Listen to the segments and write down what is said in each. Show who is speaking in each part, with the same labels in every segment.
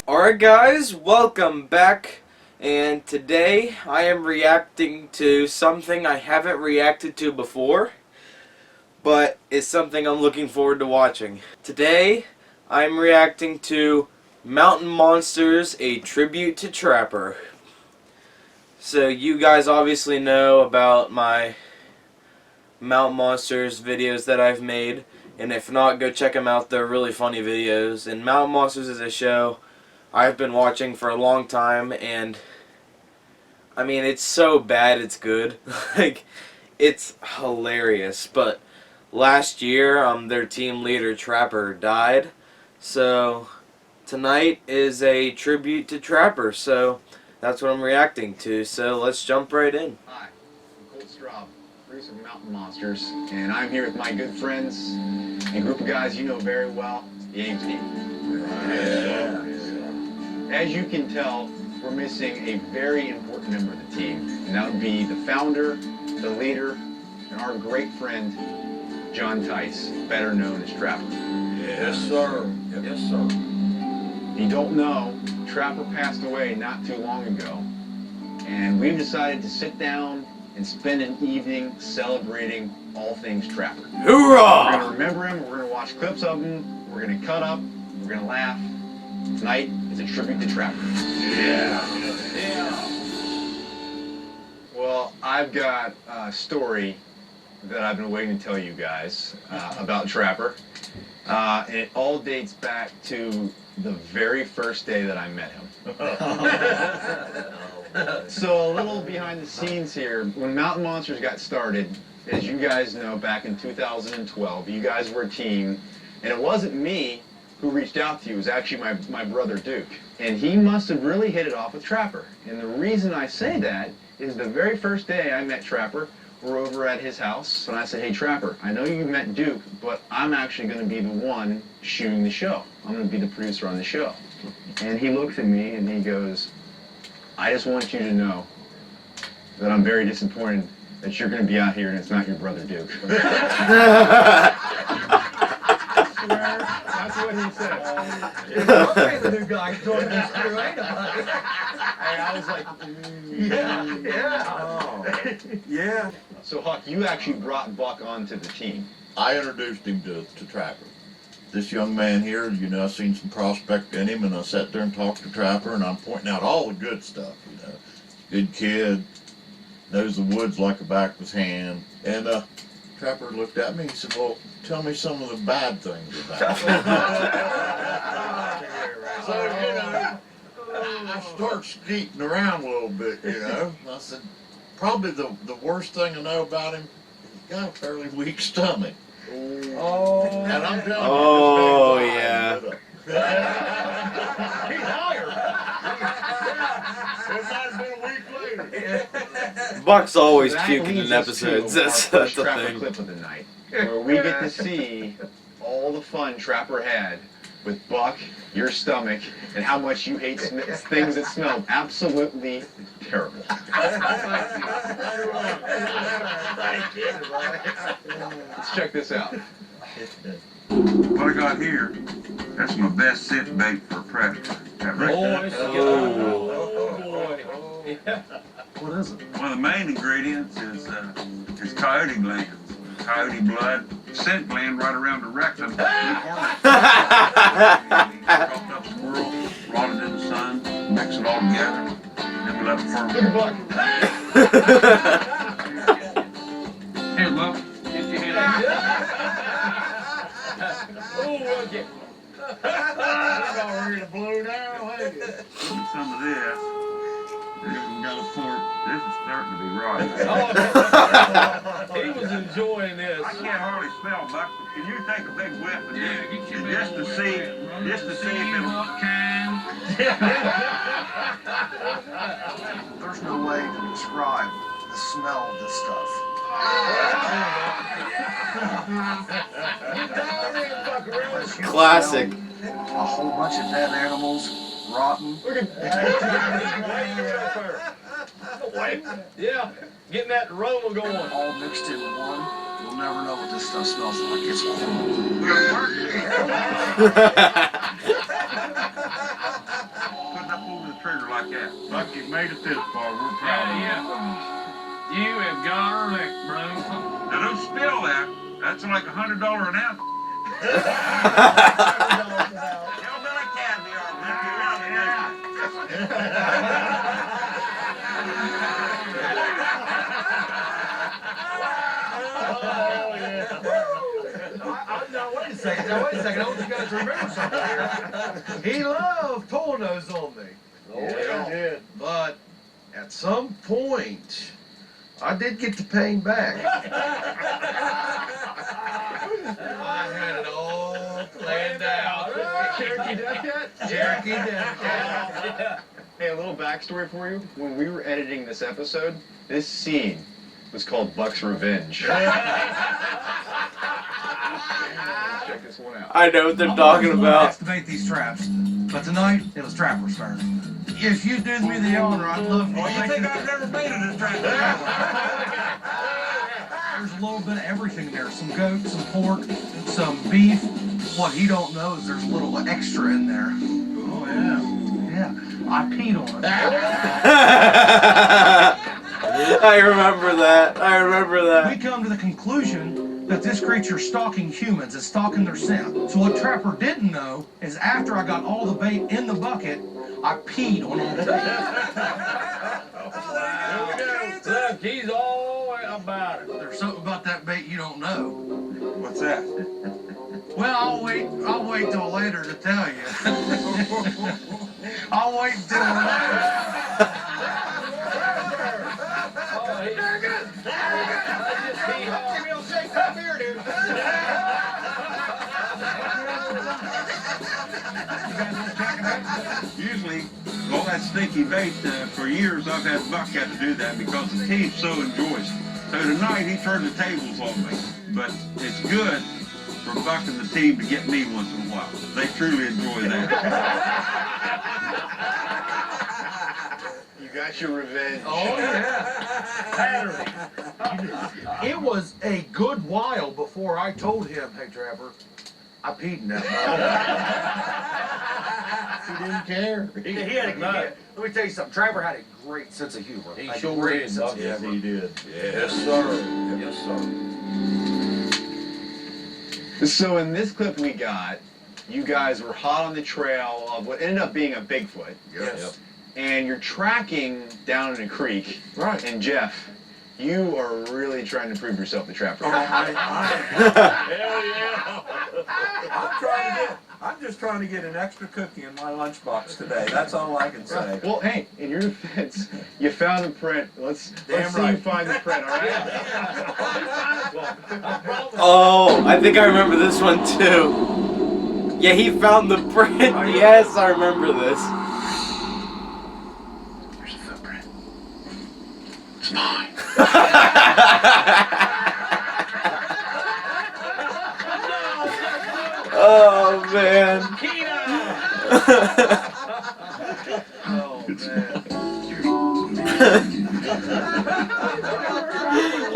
Speaker 1: Alright guys, welcome back, and today I am reacting to something I haven't reacted to before, but it's something I'm looking forward to watching. Today I'm reacting to Mountain Monsters, a tribute to Trapper. So you guys obviously know about my Mountain Monsters videos that I've made, and if not, go check them out. They're really funny videos. And Mountain Monsters is a show I've been watching for a long time, and I mean, it's so bad it's good. Like, it's hilarious. But last year, their team leader Trapper died, so tonight is a tribute to Trapper. So that's what I'm reacting to. So let's jump right in.
Speaker 2: Hi, I'm Colt Straub, producer of Mountain Monsters, and I'm here with my good friends and a group of guys you know very well, the A-Team. Yeah. As you can tell, we're missing a very important member of the team, and that would be the founder, the leader, and our great friend, John Tice, better known as Trapper.
Speaker 3: Yes, sir. Yes, sir.
Speaker 2: If you don't know, Trapper passed away not too long ago, and we've decided to sit down and spend an evening celebrating all things Trapper.
Speaker 1: Hoorah!
Speaker 2: We're going to remember him, we're going to watch clips of him, we're going to cut up, we're going to laugh. Tonight is a tribute to Trapper.
Speaker 3: Yeah.
Speaker 2: Well, I've got a story that I've been waiting to tell you guys about Trapper. And it all dates back to the very first day that I met him. So a little behind the scenes here. When Mountain Monsters got started, as you guys know, back in 2012, you guys were a team, and it wasn't me who reached out to you. It was actually my brother Duke. And he must have really hit it off with Trapper. And the reason I say that is the very first day I met Trapper, we're over at his house, and I said, hey Trapper, I know you met Duke, but I'm actually going to be the one shooting the show. I'm going to be the producer on the show. And he looks at me and he goes, I just want you to know that I'm very disappointed that you're going to be out here and it's not your brother Duke. That's what he said.
Speaker 3: Okay, the new guy doing this right about it.
Speaker 2: And I was like,
Speaker 3: Yeah.
Speaker 2: So Huck, you actually brought Buck onto the team.
Speaker 4: I introduced him to Trapper. This young man here, you know, I seen some prospect in him, and I sat there and talked to Trapper, and I'm pointing out all the good stuff, you know. Good kid, knows the woods like the back of his hand. And Trapper looked at me and he said, well, tell me some of the bad things about him. So, you know, I start skeeting around a little bit, you know. I said, probably the worst thing I know about him, he's got a fairly weak stomach.
Speaker 3: Oh.
Speaker 4: And I'm telling you,
Speaker 1: Oh,
Speaker 4: this man's
Speaker 1: yeah.
Speaker 4: lying.
Speaker 2: He's higher.
Speaker 4: It might have been a week later.
Speaker 1: Buck's always
Speaker 2: That
Speaker 1: puking
Speaker 2: leads
Speaker 1: in
Speaker 2: us
Speaker 1: episodes.
Speaker 2: to
Speaker 1: That's
Speaker 2: our
Speaker 1: the
Speaker 2: first Trapper
Speaker 1: thing.
Speaker 2: clip of the night, where we get to see all the fun Trapper had with Buck, your stomach, and how much you hate things that smell absolutely terrible. Let's check this out.
Speaker 5: What I got here, that's my best scent bait for a predator. That right there.
Speaker 1: Oh.
Speaker 3: What is it?
Speaker 5: One of the main ingredients is coyote glands. Coyote blood, scent gland right around the rectum. Chopped up squirrel, rotted in the sun, mix it all together, then we let it ferment. Here, look. Get your hand out. Some of this. We got a fork. This is starting to be rotten.
Speaker 6: He was enjoying this.
Speaker 5: I can't hardly smell, Buck. Can you take a big whiff of this? Just to see if it'll.
Speaker 3: There's no way to describe the smell of this stuff.
Speaker 1: Classic.
Speaker 3: A whole bunch of dead animals, rotten.
Speaker 6: Yeah, getting that aroma going.
Speaker 3: All mixed in one. You'll never know what this stuff smells like. It's horrible.
Speaker 5: like that.
Speaker 4: Buck, you made it this far. We're proud of you.
Speaker 6: You have got her licked, bro.
Speaker 5: Now don't spill that. That's like $100 an ounce. Hillbilly caviar.
Speaker 6: Now, wait a second. I want you guys to remember something here. He loved pulling those on me.
Speaker 3: Oh, yeah.
Speaker 6: Did. But at some point, I did get the pain back. I had it all planned out.
Speaker 2: Cherokee Death Cat?
Speaker 6: Cherokee Death Cat.
Speaker 2: Hey, a little backstory for you. When we were editing this episode, this scene was called Buck's Revenge. Check this one out.
Speaker 1: I know what they're talking about.
Speaker 7: Estimate these traps, but tonight it was Trapper's turn. If you do me the honor, I'd love for
Speaker 5: Well, you think I've never baited this trap?
Speaker 7: There's a little bit of everything there. Some goat, some pork, some beef. What he don't know is there's a little extra in there.
Speaker 5: Oh, yeah.
Speaker 7: Yeah, I peed on it.
Speaker 1: I remember that. I remember
Speaker 7: We
Speaker 1: that.
Speaker 7: come to the conclusion that this creature's stalking humans, is stalking their scent. So what Trapper didn't know is after I got all the bait in the bucket, I peed on all the bait.
Speaker 6: Look, he's all about it.
Speaker 7: There's something about that bait you don't know.
Speaker 5: What's that?
Speaker 7: Well, I'll wait till later to tell you. I'll wait until later.
Speaker 5: Usually, all that stinky bait, for years I've had Buck have to do that because the team so enjoys it. So tonight he turned the tables on me. But it's good for Buck and the team to get me once in a while. They truly enjoy that.
Speaker 2: You got your revenge.
Speaker 6: Oh, yeah. Pattern.
Speaker 7: It was a good while before I told him, hey, Trapper, I peed in that bottle.
Speaker 3: He didn't care.
Speaker 7: He had a good, let me tell you something, Trapper had a great sense of humor.
Speaker 6: He
Speaker 7: A
Speaker 6: sure
Speaker 7: great
Speaker 6: did,
Speaker 7: sense of
Speaker 6: Buck.
Speaker 3: Yes,
Speaker 7: humor.
Speaker 3: he did.
Speaker 4: Yes, sir. Yes, sir.
Speaker 2: So in this clip we got, you guys were hot on the trail of what ended up being a Bigfoot.
Speaker 3: Yes.
Speaker 2: And you're tracking down in a creek.
Speaker 3: Right.
Speaker 2: And Jeff, you are really trying to prove yourself the trapper.
Speaker 6: Hell yeah.
Speaker 8: I'm just trying to get an extra cookie in my lunchbox today. That's all I can say.
Speaker 2: Well, hey, in your defense, you found the print. Let's see
Speaker 8: right.
Speaker 2: you find the print, all right?
Speaker 1: Oh, I think I remember this one too. Yeah, he found the print. Yes, I remember this.
Speaker 3: There's a footprint. It's mine.
Speaker 1: Oh man.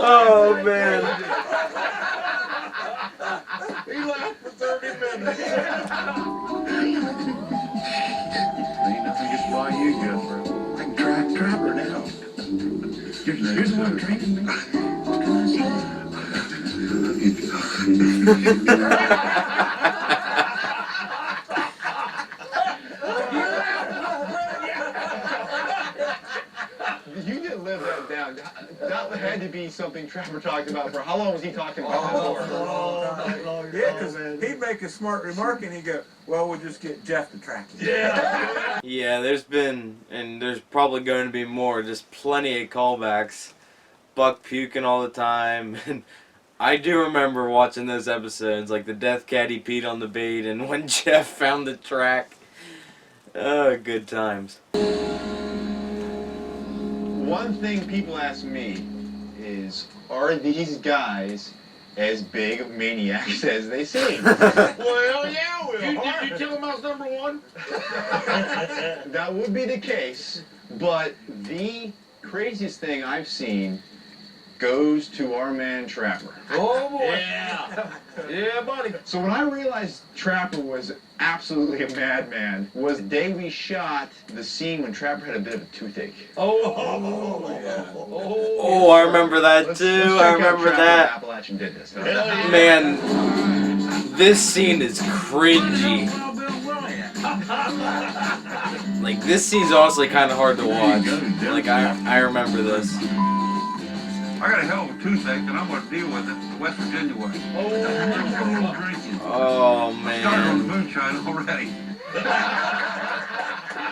Speaker 1: Oh man.
Speaker 6: He laughed for 30 minutes.
Speaker 3: Ain't nothing gets by you, Jeffrey. I can track Trapper now. You're the one training me. What can
Speaker 2: You didn't live that down. That had to be something Trapper talked about for how long was he talking about that for?
Speaker 8: Yeah, because he'd make a smart remark and he'd go, well, we'll just get Jeff to track it.
Speaker 6: Yeah.
Speaker 1: Yeah, there's been, and there's probably going to be more, just plenty of callbacks. Buck puking all the time. And I do remember watching those episodes, like the Death Cat, he peed on the bait, and when Jeff found the track. Oh, good times.
Speaker 2: One thing people ask me is, are these guys as big of maniacs as they seem?
Speaker 6: Well, yeah, Will. Did you tell him I was number one?
Speaker 2: That would be the case, but the craziest thing I've seen goes to our man Trapper.
Speaker 6: Oh boy.
Speaker 8: Yeah.
Speaker 6: Yeah, buddy.
Speaker 2: So when I realized Trapper was absolutely a madman was the day we shot the scene when Trapper had a bit of a toothache.
Speaker 1: Oh, I remember that
Speaker 2: Let's
Speaker 1: too.
Speaker 2: check
Speaker 1: I
Speaker 2: out
Speaker 1: remember
Speaker 2: Trapper
Speaker 1: that.
Speaker 2: Appalachian did this. Huh?
Speaker 1: Man, this scene is cringy. Like, this scene's honestly kind of hard to watch. Like, I remember this.
Speaker 5: I got a hell of a toothache, and I'm going to deal with it the West Virginia way. Drinking.
Speaker 1: Oh,
Speaker 5: Started on the
Speaker 1: man.
Speaker 5: moonshine already.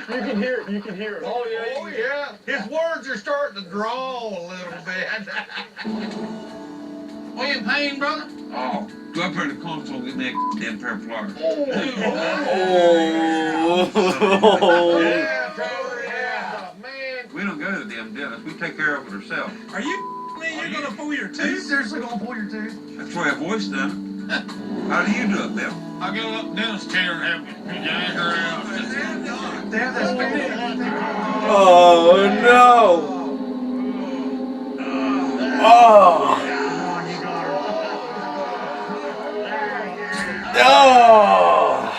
Speaker 2: You can hear it. You can hear it.
Speaker 6: Oh yeah. Oh yeah. His words are starting to draw a little bit.
Speaker 7: Are you in pain, brother?
Speaker 5: Oh, go up here to the console and get me a damn pair of pliers.
Speaker 1: Oh.
Speaker 6: Yeah, Trevor, yeah. Man.
Speaker 5: We don't go to the damn dentist. We take care of it ourselves.
Speaker 7: Are you me? You're gonna pull your
Speaker 6: Are you
Speaker 7: tooth?
Speaker 6: seriously gonna pull your tooth?
Speaker 5: That's the way I've always done it. How do you do it, Bill?
Speaker 7: I'll go up dentist chair and have you yank her out.
Speaker 6: Damn, that's good.
Speaker 1: Oh, no. Oh. Oh.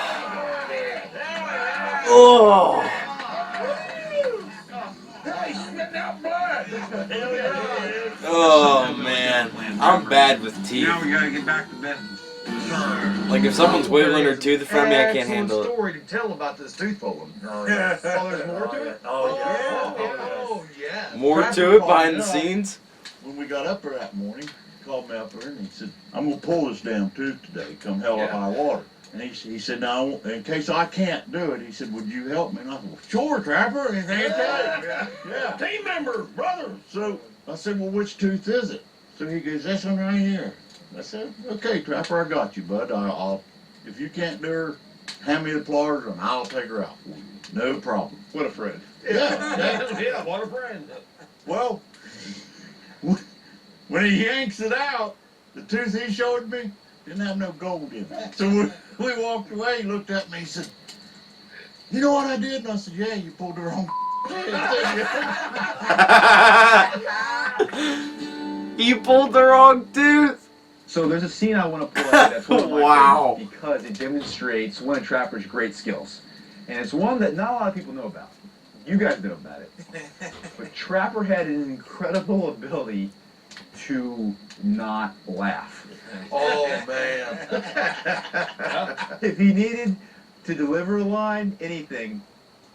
Speaker 1: Oh. Oh, man. I'm bad with teeth.
Speaker 5: Now we gotta get back to bed.
Speaker 1: Like, if someone's wiggling her tooth in front of me, I can't handle it.
Speaker 6: Story to tell about this tooth pulling.
Speaker 8: Oh, yeah.
Speaker 2: Oh, there's more to it?
Speaker 8: Oh, yeah.
Speaker 6: Oh yeah.
Speaker 1: More to it behind the scenes?
Speaker 4: When we got up there that morning, he called me up there and he said, I'm gonna pull this damn tooth today, come hell or high water. And he said, now, in case I can't do it, he said, would you help me? And I said, well, sure, Trapper, anything you take. Yeah.
Speaker 8: Team members, brothers.
Speaker 4: So I said, well, which tooth is it? So he goes, this one right here. I said, okay, Trapper, I got you, bud. I'll if you can't do her, hand me the pliers and I'll take her out for you. No problem.
Speaker 2: What a friend.
Speaker 6: Yeah, what a friend.
Speaker 4: Well, when he yanks it out, the tooth he showed me didn't have no gold in it. So we walked away, he looked at me, he said, you know what I did? And I said, yeah, you pulled the wrong
Speaker 1: You pulled the wrong tooth?
Speaker 2: So there's a scene I want to pull out that's one of my
Speaker 1: Wow.
Speaker 2: favorites because it demonstrates one of Trapper's great skills. And it's one that not a lot of people know about. You guys know about it. But Trapper had an incredible ability to not laugh.
Speaker 8: Oh, man.
Speaker 2: If he needed to deliver a line, anything,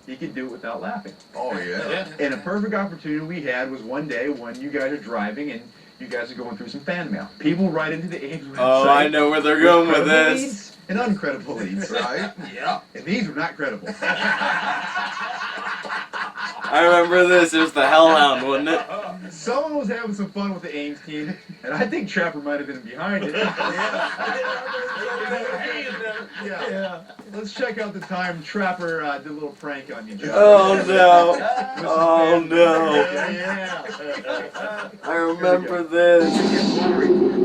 Speaker 2: he could do it without laughing.
Speaker 8: Oh, yeah.
Speaker 2: And a perfect opportunity we had was one day when you guys are driving and you guys are going through some fan mail. People write into the Ames website.
Speaker 1: Oh, I know where they're going with
Speaker 2: credible
Speaker 1: this.
Speaker 2: leads and uncredible leads.
Speaker 8: Right?
Speaker 6: Yeah.
Speaker 2: And these were not credible.
Speaker 1: I remember this. It was the Hellhound, wasn't it?
Speaker 2: Someone was having some fun with the Ames team, and I think Trapper might have been behind it. Yeah. Let's check out the time Trapper did a little prank on you, Joe.
Speaker 1: Oh, no. Oh, no.
Speaker 2: Yeah.
Speaker 1: I remember this.
Speaker 5: It's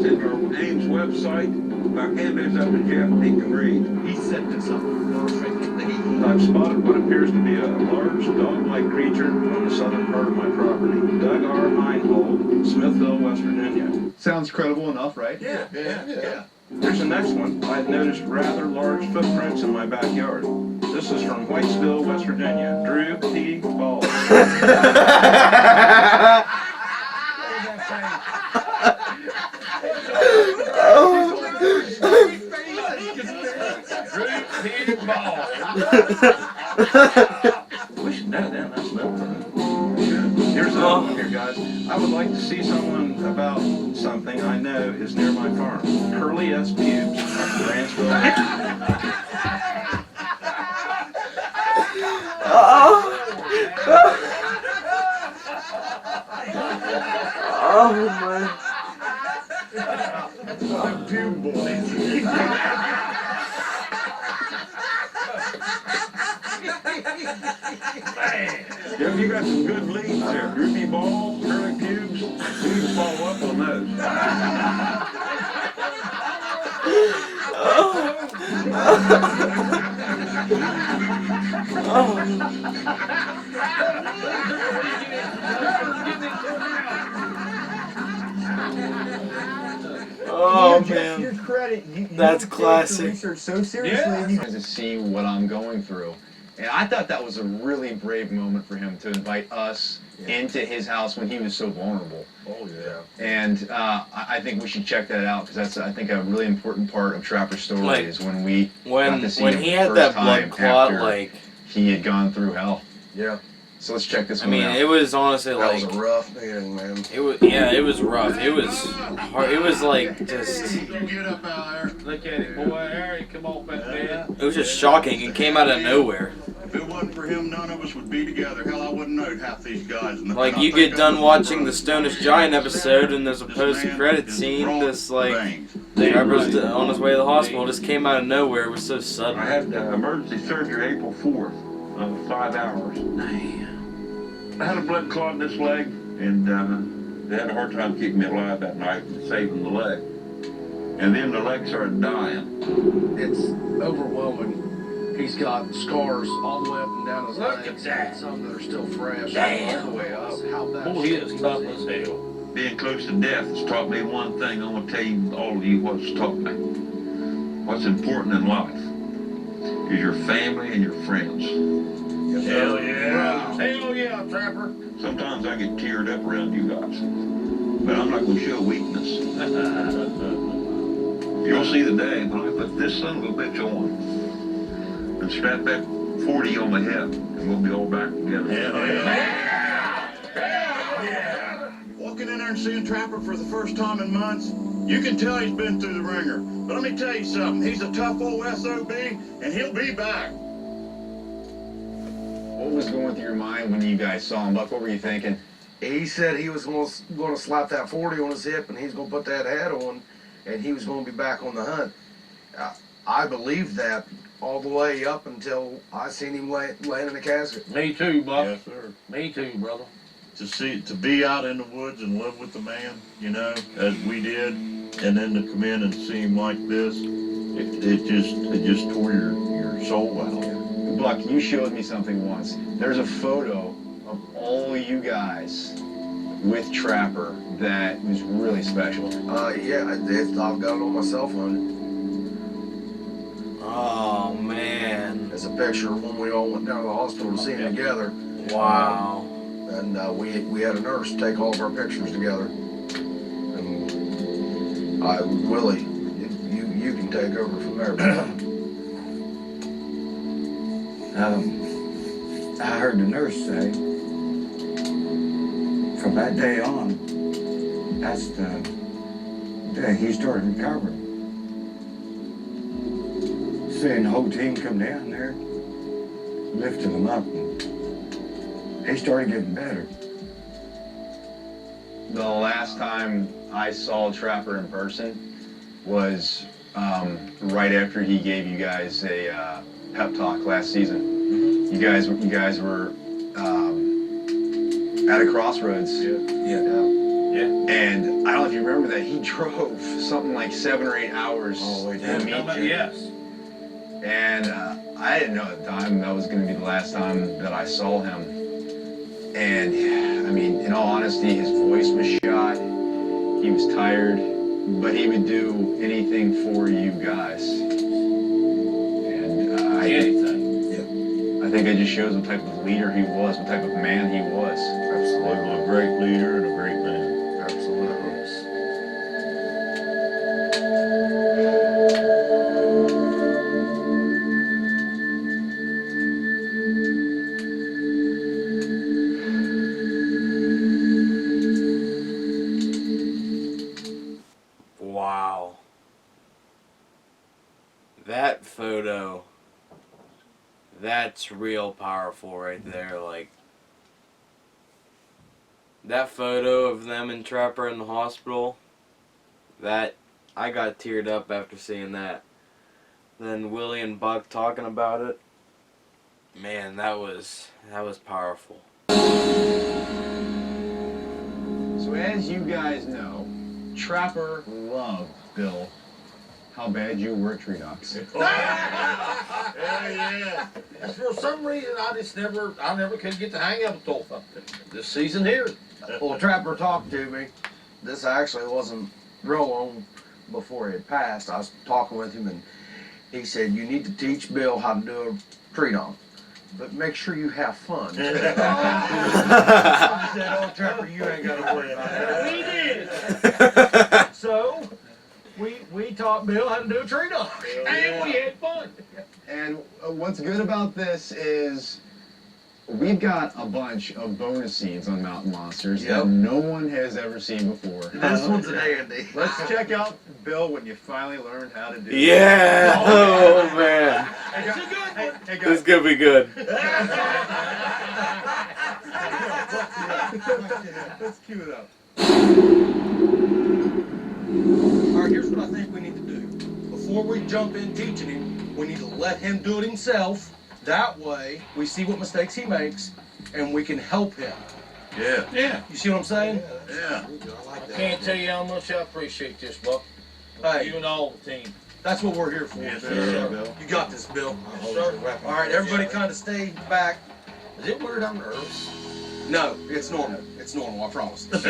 Speaker 5: in our Ames website about candidates up to Jeff. He can read.
Speaker 6: He set this up perfectly.
Speaker 5: I've spotted what appears to be a large dog-like creature on the southern part of my property. Doug R. Heinhold, Smithville, West Virginia.
Speaker 2: Sounds credible enough, right?
Speaker 8: Yeah.
Speaker 5: Here's the next one. I've noticed rather large footprints in my backyard. This is from Whitesville, West Virginia. Drew P. Ball. We should know that. That's Here's another one here, guys. I would like to see someone about something I know is near my farm. Curly S. Pubes, Grantsville.
Speaker 1: Oh, my.
Speaker 2: Pube boys.
Speaker 5: Yeah, you got some good leads there. Droopy balls, curly pubes. We need to follow up on those.
Speaker 1: Oh
Speaker 2: Jeff,
Speaker 1: man.
Speaker 2: your credit.
Speaker 1: That's
Speaker 2: take
Speaker 1: classic.
Speaker 2: the research so seriously.
Speaker 6: Yeah.
Speaker 2: You guys to see what I'm going through, and I thought that was a really brave moment for him to invite us into his house when he was so vulnerable.
Speaker 4: Oh, yeah.
Speaker 2: And I think we should check that out because that's, I think, a really important part of Trapper's story
Speaker 1: Like,
Speaker 2: is when we got
Speaker 1: When
Speaker 2: to see
Speaker 1: when
Speaker 2: him
Speaker 1: he
Speaker 2: the
Speaker 1: had
Speaker 2: first
Speaker 1: that blood
Speaker 2: time
Speaker 1: clot,
Speaker 2: after
Speaker 1: like,
Speaker 2: he had gone through hell.
Speaker 8: Yeah.
Speaker 2: So let's check this
Speaker 1: I
Speaker 2: one
Speaker 1: mean,
Speaker 2: out.
Speaker 1: it was honestly
Speaker 8: That
Speaker 1: like
Speaker 8: was a rough meeting, man.
Speaker 1: it was. Yeah, it was rough. It was hard. It was like just.
Speaker 4: Get up out there.
Speaker 6: Look at it, boy. Harry, come off that bed.
Speaker 1: It was just shocking. It came out of nowhere.
Speaker 4: If it wasn't for him, none of us would be together. Hell, I wouldn't know half these guys. And
Speaker 1: Like
Speaker 4: I
Speaker 1: you
Speaker 4: think
Speaker 1: get
Speaker 4: I
Speaker 1: done
Speaker 4: was
Speaker 1: watching
Speaker 4: brother.
Speaker 1: the Stonish Giant episode, and there's a
Speaker 4: This
Speaker 1: post-credit
Speaker 4: man is
Speaker 1: scene.
Speaker 4: broad
Speaker 1: This like
Speaker 4: veins.
Speaker 1: Trevor's on his way to the hospital. Just came out of nowhere. It was so
Speaker 5: I
Speaker 1: sudden.
Speaker 5: had emergency surgery April 4th, 5 hours. I had a blood clot in this leg, and they had a hard time keeping me alive that night and saving the leg. And then the leg started dying.
Speaker 6: It's overwhelming. He's got scars all the way up and down his
Speaker 5: Look
Speaker 6: legs.
Speaker 5: at that.
Speaker 6: And some that are still fresh.
Speaker 5: Damn.
Speaker 6: All the way up. How that
Speaker 5: Boy, he is tough as hell. Being close to death has taught me one thing. I'm going to tell you, all of you, what's taught me. What's important in life is your family and your friends.
Speaker 6: Hell yeah. Hell yeah, Trapper.
Speaker 5: Sometimes I get teared up around you guys, but I'm not going to show weakness. You'll see the day when I put this son of a bitch on and strap that 40 on my head, and we'll be all back together.
Speaker 4: Walking in there and seeing Trapper for the first time in months, you can tell he's been through the ringer. But let me tell you something, he's a tough old SOB, and he'll be back.
Speaker 2: What was going through your mind when you guys saw him, Buck? What were you thinking?
Speaker 6: He said he was going to slap that 40 on his hip, and he's going to put that hat on, and he was going to be back on the hunt. I believed that all the way up until I seen him laying in a casket.
Speaker 9: Me too, Buck.
Speaker 4: Yes, sir.
Speaker 9: Me too, brother.
Speaker 4: To be out in the woods and live with the man, you know, as we did, and then to come in and see him like this, it just tore your soul out.
Speaker 2: Buck, you showed me something once. There's a photo of all you guys with Trapper that was really special.
Speaker 6: Yeah, I've got it on my cell phone.
Speaker 1: Oh man.
Speaker 6: It's a picture of when we all went down to the hospital to see him together.
Speaker 1: Wow.
Speaker 6: And we had a nurse take all of our pictures together. And Willie, you can take over from there.
Speaker 10: I heard the nurse say, from that day on, that's the day he started recovering. Seeing the whole team come down there, lifting him up, and he started getting better.
Speaker 2: The last time I saw Trapper in person was right after he gave you guys a pep talk last season. You guys were at a crossroads. And I don't know if you remember that he drove something like 7 or 8 hours to meet you.
Speaker 9: Yes.
Speaker 2: And I didn't know at the time that was going to be the last time that I saw him. And I mean, in all honesty, his voice was shot. He was tired, but he would do anything for you guys. And I think it just shows what type of leader he was, what type of man he was.
Speaker 6: Absolutely.
Speaker 4: A great leader and a great man.
Speaker 6: Absolutely.
Speaker 1: Wow. That photo, that's real powerful right there. Like, that photo of them and Trapper in the hospital, that, I got teared up after seeing that. Then Willie and Buck talking about it, man, that was powerful.
Speaker 2: So as you guys know, Trapper loved Bill. How bad you were at Tree Docs.
Speaker 4: Yeah.
Speaker 9: For some reason, I never could get the hang of it till this season here.
Speaker 6: Well, Trapper talked to me. This actually wasn't real long before he had passed, I was talking with him, and he said, "You need to teach Bill how to do a tree knock, but make sure you have fun." I said, "Oh, Trevor, you ain't got to worry about that."
Speaker 7: We did. So, we taught Bill how to do a tree knock, and we had fun.
Speaker 2: And what's good about this is we've got a bunch of bonus scenes on Mountain Monsters
Speaker 6: Yep.
Speaker 2: that no one has ever seen before.
Speaker 6: This one's a dandy.
Speaker 2: Let's check out Bill when you finally learn how to do it.
Speaker 1: Yeah. Oh man.
Speaker 7: It's a good one.
Speaker 2: Hey
Speaker 1: This
Speaker 2: guys,
Speaker 1: is gonna be good.
Speaker 2: let's cue it up.
Speaker 7: All right, here's what I think we need to do. Before we jump in teaching him, we need to let him do it himself. That way, we see what mistakes he makes, and we can help him.
Speaker 4: Yeah,
Speaker 9: Yeah.
Speaker 7: You see what I'm saying?
Speaker 4: yeah.
Speaker 9: I can't tell you how much I appreciate this, Buck.
Speaker 7: Hey,
Speaker 9: You and all the team.
Speaker 7: that's what we're here for.
Speaker 9: Yes,
Speaker 7: Bill.
Speaker 9: sir.
Speaker 2: Bill.
Speaker 7: You got this, Bill.
Speaker 9: Yes, sir.
Speaker 7: All right, everybody kind of stay back.
Speaker 9: Is it weird I'm nervous?
Speaker 7: No, it's normal. It's normal, I promise.
Speaker 9: Let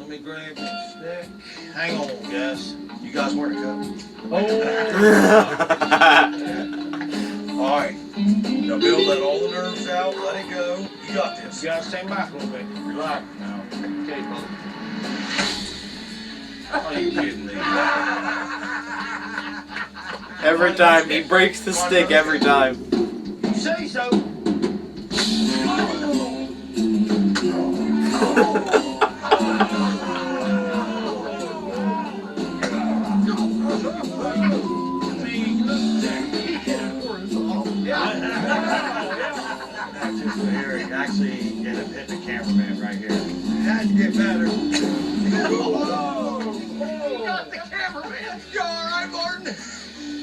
Speaker 9: me grab this stick. Hang on, guys.
Speaker 7: You guys weren't a couple.
Speaker 9: Oh.
Speaker 7: All right. Now, Bill, let all the nerves out. Let it go. You got this.
Speaker 9: You gotta stand back a little bit. Relax now. Okay, Buck. Are you kidding me?
Speaker 1: Every time he breaks the stick. Every time.
Speaker 9: You say so.
Speaker 2: That's just fair. He actually ended up hitting the cameraman right here. Had to get better.
Speaker 7: You got the cameraman. You all right, Martin?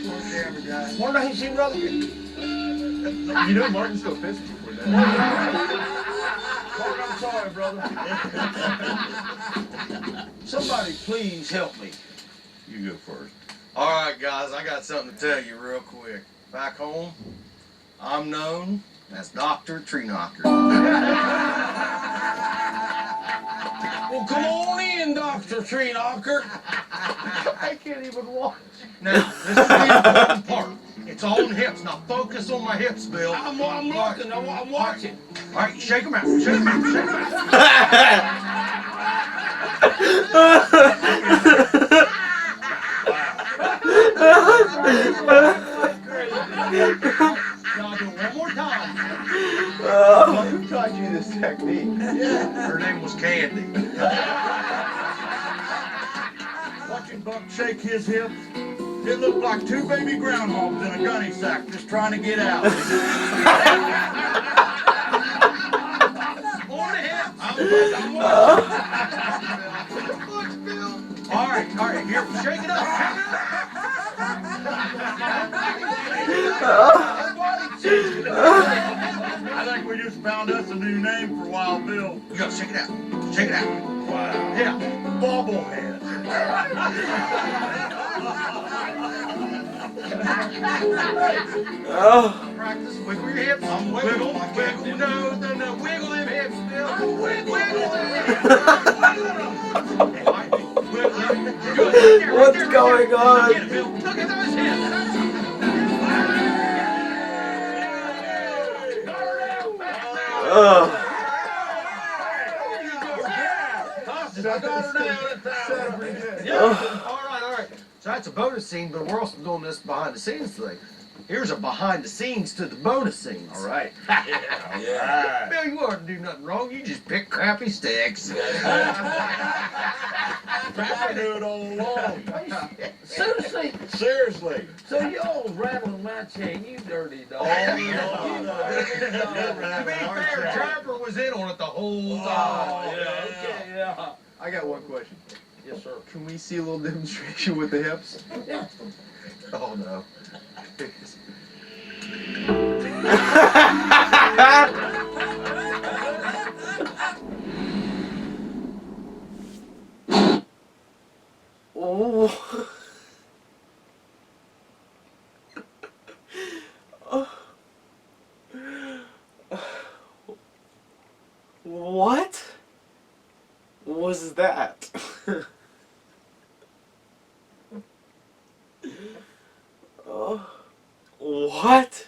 Speaker 2: Poor camera guy.
Speaker 9: Wonder if he's brother.
Speaker 2: You know Martin still fits before that.
Speaker 9: Mark, I'm sorry, brother. Somebody please help me.
Speaker 4: You go first.
Speaker 7: All right, guys, I got something to tell you real quick. Back home, I'm known as Dr. Tree Knocker.
Speaker 9: Well, come on in, Dr. Tree Knocker.
Speaker 7: I can't even watch. Now, this is the important part. It's all on hips. Now, focus on my hips, Bill.
Speaker 9: I'm looking. I'm watching.
Speaker 7: All right, shake them out. Shake them out. Shake them out. Now, do it one more time.
Speaker 2: Who taught you this technique?
Speaker 7: Her name was Candy.
Speaker 8: Watching Buck shake his hips, it looked like two baby groundhogs in a gunny sack just trying to get out.
Speaker 7: On the hips.
Speaker 8: I'm
Speaker 7: All right, here, shake it up.
Speaker 8: I think we just found us a new name for Wild Bill.
Speaker 7: You gotta shake it out. Shake it out.
Speaker 8: Wow.
Speaker 7: Yeah, bobblehead.
Speaker 1: Oh.
Speaker 7: Practice, wiggle your hips. Wiggle, wiggle. No, wiggle them hips, Bill. Wiggle them hips.
Speaker 1: What's going on?
Speaker 7: Get it, Bill. Look at those hips.
Speaker 1: Oh.
Speaker 7: I got her down.
Speaker 6: Yeah. All right. So that's a bonus scene, but we're also doing this behind the scenes thing. Here's a behind the scenes to the bonus scenes.
Speaker 2: All right.
Speaker 9: Yeah.
Speaker 6: Bill, you ought to do nothing wrong. You just pick crappy sticks.
Speaker 8: I knew it all along.
Speaker 9: Seriously.
Speaker 8: Seriously.
Speaker 9: So y'all rattling my chain, you dirty dog.
Speaker 7: To be fair, Trapper was in on it the whole time.
Speaker 9: Oh, yeah, okay, yeah.
Speaker 2: I got one question.
Speaker 9: Yes, sir.
Speaker 2: Can we see a little demonstration with the hips?
Speaker 6: Oh, no.
Speaker 1: Oh. What was that? What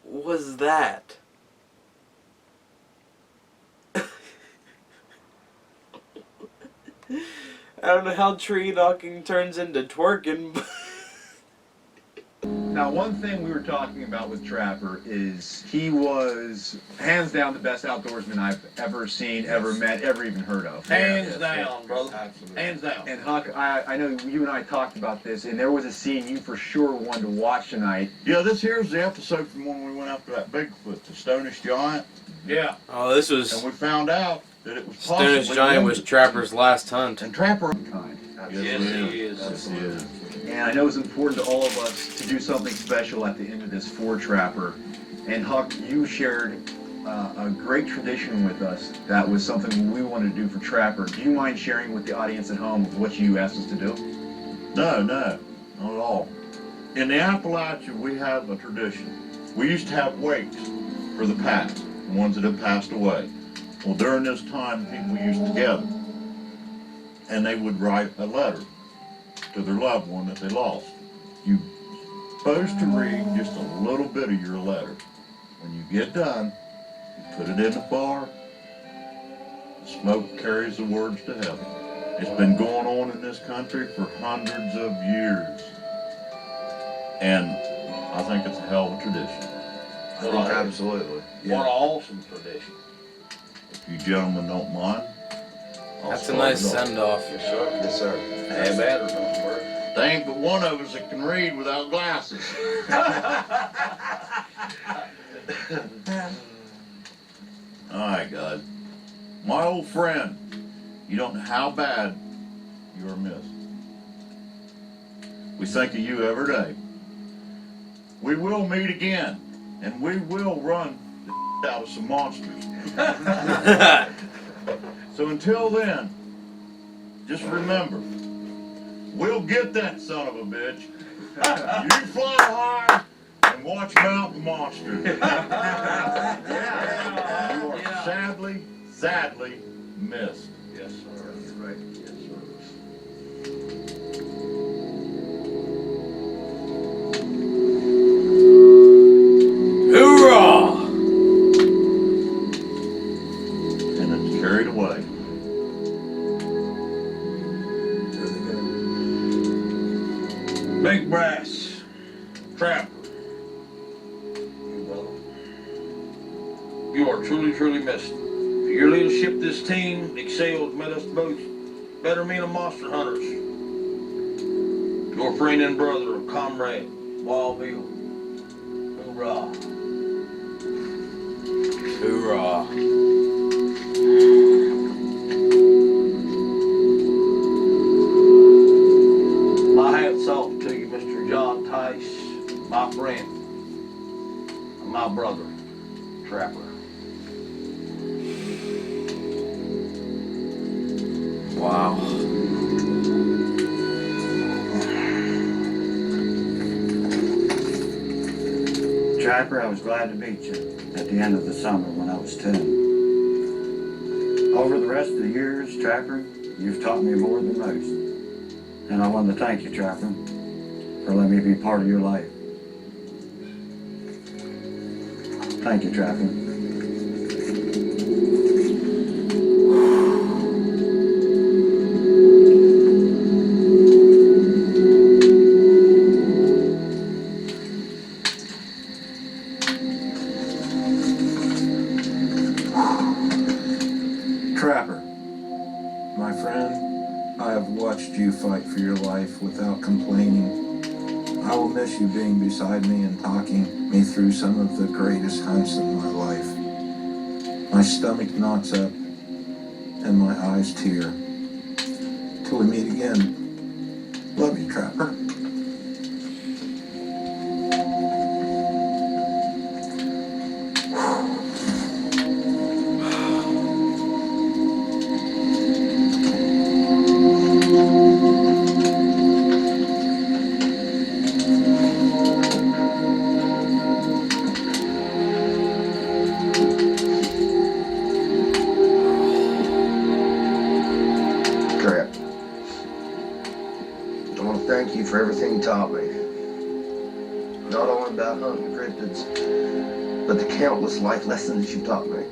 Speaker 1: was that? I don't know how tree knocking turns into twerking, but
Speaker 2: Now, one thing we were talking about with Trapper is he was hands down the best outdoorsman I've ever seen, ever met, ever even heard of.
Speaker 9: Hands down, brother. Hands down.
Speaker 2: And Huck, I know you and I talked about this, and there was a scene you for sure wanted to watch tonight.
Speaker 4: Yeah, this here's the episode from when we went after that Bigfoot, the Stonish Giant,
Speaker 9: Yeah.
Speaker 1: oh, this was
Speaker 4: and we found out that it was possibly
Speaker 1: Stonish Giant was
Speaker 4: wounded.
Speaker 1: Trapper's last hunt.
Speaker 4: And Trapper.
Speaker 2: Kind.
Speaker 9: Yes, he is.
Speaker 4: Yes, he is.
Speaker 2: And I know it's important to all of us to do something special at the end of this for Trapper. And Huck, you shared a great tradition with us that was something we wanted to do for Trapper. Do you mind sharing with the audience at home what you asked us to do?
Speaker 4: No, not at all. In the Appalachia, we have a tradition. We used to have wakes for the past, the ones that have passed away. Well, during this time, people used to gather, and they would write a letter to their loved one that they lost. You're supposed to read just a little bit of your letter. When you get done, you put it in the fire. The smoke carries the words to heaven. It's been going on in this country for hundreds of years. And I think it's a hell of a tradition.
Speaker 6: Absolutely.
Speaker 9: What an awesome tradition.
Speaker 4: If you gentlemen don't mind, I'll
Speaker 1: That's a
Speaker 4: start
Speaker 1: nice
Speaker 4: it off.
Speaker 1: send-off.
Speaker 6: Yes, sir. Yes, sir.
Speaker 9: Have at her, don't worry.
Speaker 4: There ain't but one of us that can read without glasses. All right, God. My old friend, you don't know how bad you are missed. We think of you every day. We will meet again, and we will run the out of some monsters. So until then, just remember, we'll get that son of a bitch. You fly high and watch Mountain Monster. You are sadly missed.
Speaker 9: Yes, sir.
Speaker 6: Right.
Speaker 9: Yes, sir.
Speaker 1: Hoorah!
Speaker 4: And it's carried away.
Speaker 9: Big Brass, Trapper. You are truly missed. Your leadership, this team excels, made us both better men of monster hunters. Your friend and brother, comrade, Wild Bill. Hoorah.
Speaker 1: Hoorah.
Speaker 9: My hat's off to you, Mr. John Tice, my friend, and my brother, Trapper.
Speaker 1: Wow.
Speaker 10: Trapper, I was glad to meet you at the end of the summer when I was 10. Over the rest of the years, Trapper, you've taught me more than most. And I want to thank you, Trapper, for letting me be part of your life. Thank you, Trapper.
Speaker 3: Trapper, my friend, I have watched you fight for your life without complaining. I will miss you being beside me and talking me through some of the greatest hunts in my life. My stomach knots up and my eyes tear. Till we meet again. Love you, Trapper.
Speaker 6: Trap. I want to thank you for everything you taught me. not only about hunting cryptids, but the countless life lessons you've taught me.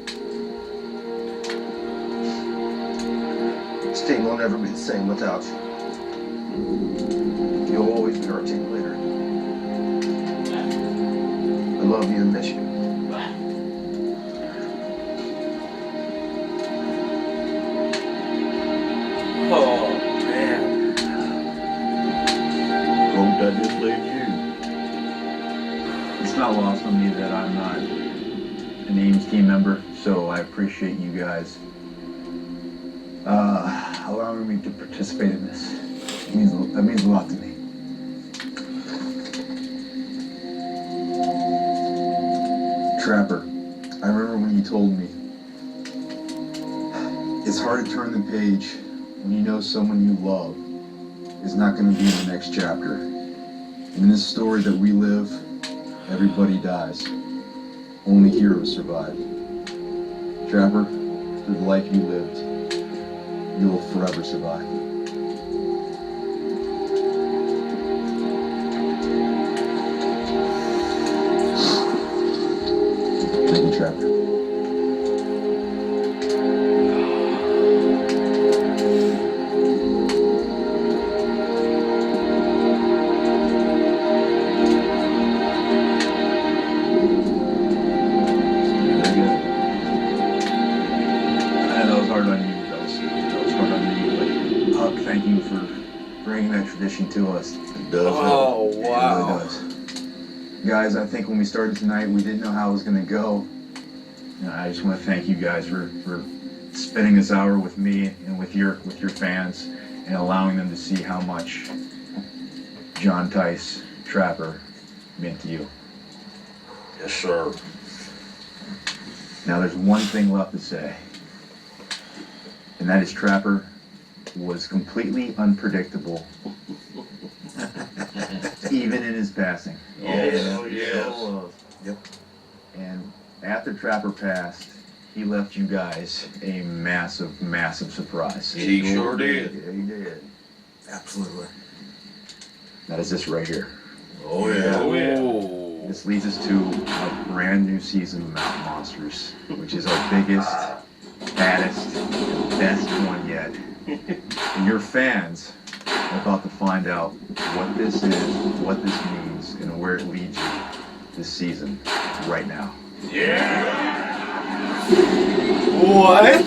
Speaker 6: This team will never be the same without you. You'll always be our team leader. I love you and miss you.
Speaker 1: Oh, man.
Speaker 4: Hope that just leaves you.
Speaker 2: It's not lost on me that I'm not an Ames team member, so I appreciate you guys allowing me to participate in this. That means a lot to me. Trapper, I remember when you told me it's hard to turn the page when you know someone you love is not going to be in the next chapter. In this story that we live, everybody dies. Only heroes survive. Trapper, through the life you lived, you will forever survive. Thank you, Trapper. Thank you for bringing that tradition to us.
Speaker 4: It does
Speaker 1: Oh,
Speaker 2: It
Speaker 1: wow.
Speaker 2: really does. Guys, I think when we started tonight, we didn't know how it was going to go. And I just want to thank you guys for spending this hour with me and with your fans and allowing them to see how much John Tice, Trapper, meant to you.
Speaker 4: Yes, sir.
Speaker 2: Now there's one thing left to say, and that is Trapper was completely unpredictable, even in his passing.
Speaker 4: Oh, yes.
Speaker 3: Yep.
Speaker 2: And after Trapper passed, he left you guys a massive, massive surprise.
Speaker 4: He sure did.
Speaker 2: Yeah, he did.
Speaker 3: Absolutely.
Speaker 2: That is this right here.
Speaker 4: Oh, yeah.
Speaker 1: Oh.
Speaker 2: This leads us to a brand new season of Mountain Monsters, which is our biggest, baddest, and best one yet. And your fans are about to find out what this is, what this means, and where it leads you this season, right now.
Speaker 1: What?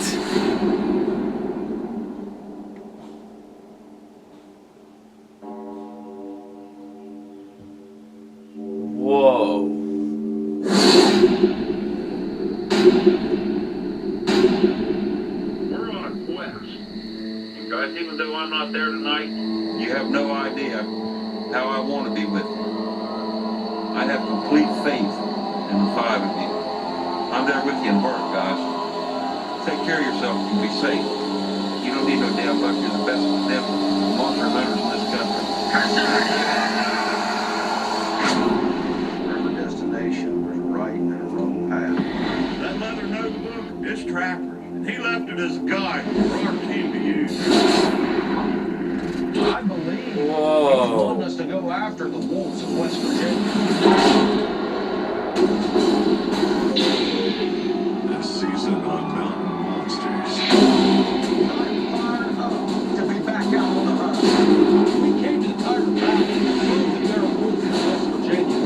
Speaker 1: Whoa.
Speaker 5: We're on a quest. And guys, even though I'm not there tonight, you have no idea how I want to be with you. I have complete faith in the five of you. I'm there with you in Bart, guys. Take care of yourself and be safe. You don't need no damn buck. You're the best damn monster hunters in this country.
Speaker 6: Whatever destination was right and wrong path.
Speaker 8: That leather notebook, it's Trapper's. And he left it as a guide for our team to use.
Speaker 7: I believe he's
Speaker 1: Whoa.
Speaker 7: wanting us to go after the wolves of West Virginia.
Speaker 11: This season on Mountain Monsters.
Speaker 7: I'm fired up to be back out on the hunt. We came to the Tiger Mountain to prove that there are wolves in West Virginia.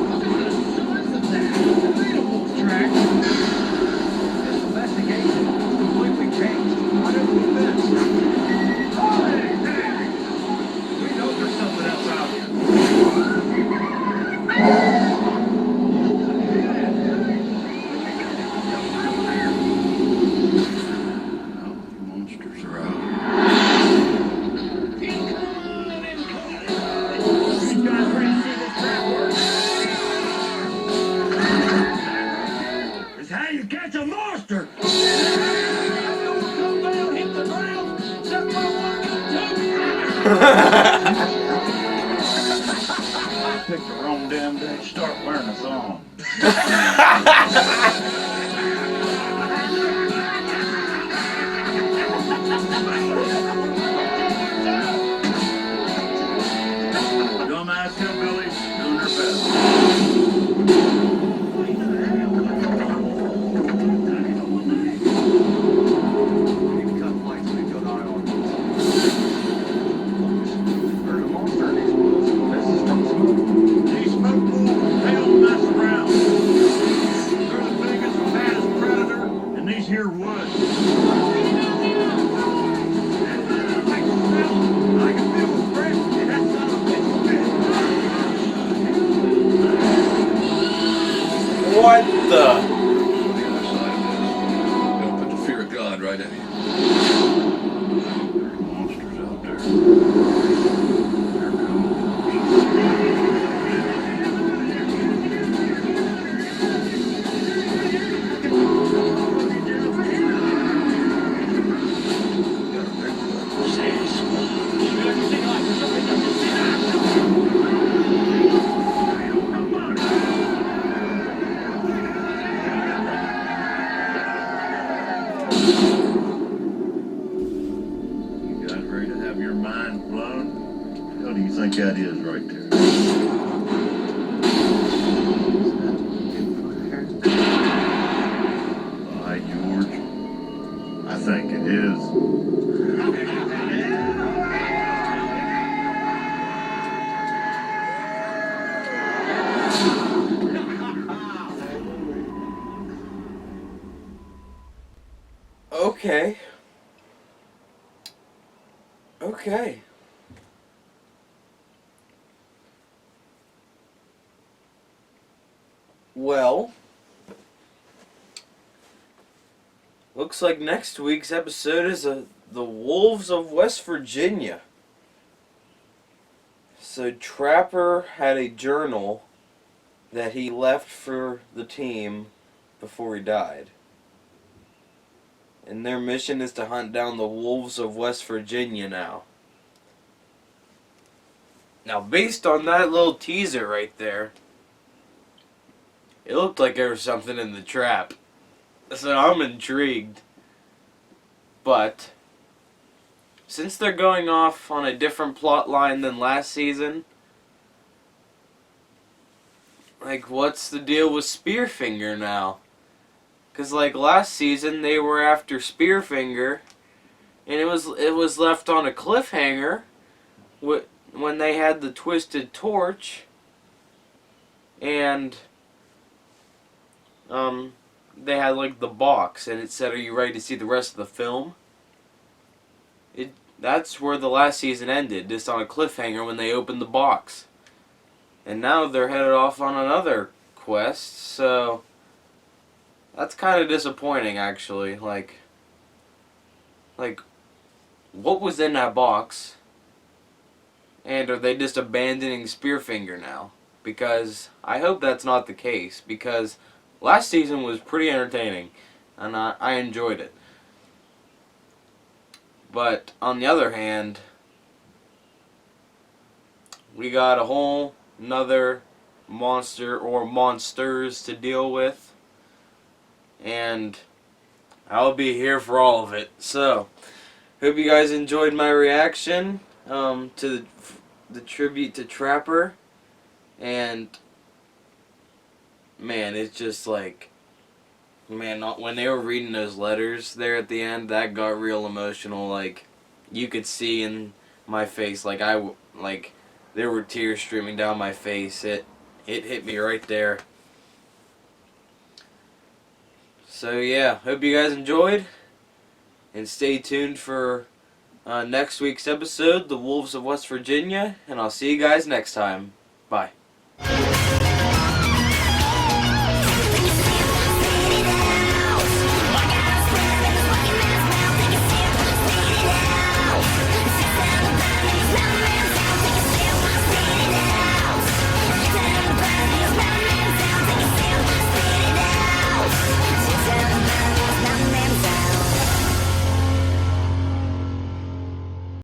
Speaker 7: Look at the size of that. There ain't a wolf track. This investigation is completely changed. I know who this. Hey, hey! We know there's something else out here.
Speaker 11: Monsters are out.
Speaker 8: You guys ready to see this trap work? It's how you catch a monster!
Speaker 7: Come down, hit the ground, 711
Speaker 8: Pick the wrong damn day, start wearing a thong. Dumbass hillbillies doing their best.
Speaker 4: Monsters out there. Here come the monsters. You guys ready to have your minds blown? What do you think that is right there? By George, I think it is.
Speaker 1: Okay. Okay. Well, looks like next week's episode is the Wolves of West Virginia. So Trapper had a journal that he left for the team before he died. And their mission is to hunt down the Wolves of West Virginia now. Now, based on that little teaser right there, it looked like there was something in the trap. So I'm intrigued. But since they're going off on a different plot line than last season, like, what's the deal with Spearfinger now? Because, like, last season they were after Spearfinger, and it was left on a cliffhanger when they had the twisted torch, and they had, like, the box, and it said, "Are you ready to see the rest of the film?" That's where the last season ended, just on a cliffhanger when they opened the box. And now they're headed off on another quest, so that's kind of disappointing, actually. Like, what was in that box? And are they just abandoning Spearfinger now? Because I hope that's not the case, because last season was pretty entertaining, and I enjoyed it. But on the other hand, we got a whole another monster or monsters to deal with, and I'll be here for all of it. So, hope you guys enjoyed my reaction to the tribute to Trapper, and man, it's just like, man, when they were reading those letters there at the end, that got real emotional. Like, you could see in my face, like there were tears streaming down my face. It hit me right there. So yeah, hope you guys enjoyed, and stay tuned for next week's episode, The Wolves of West Virginia, and I'll see you guys next time. Bye.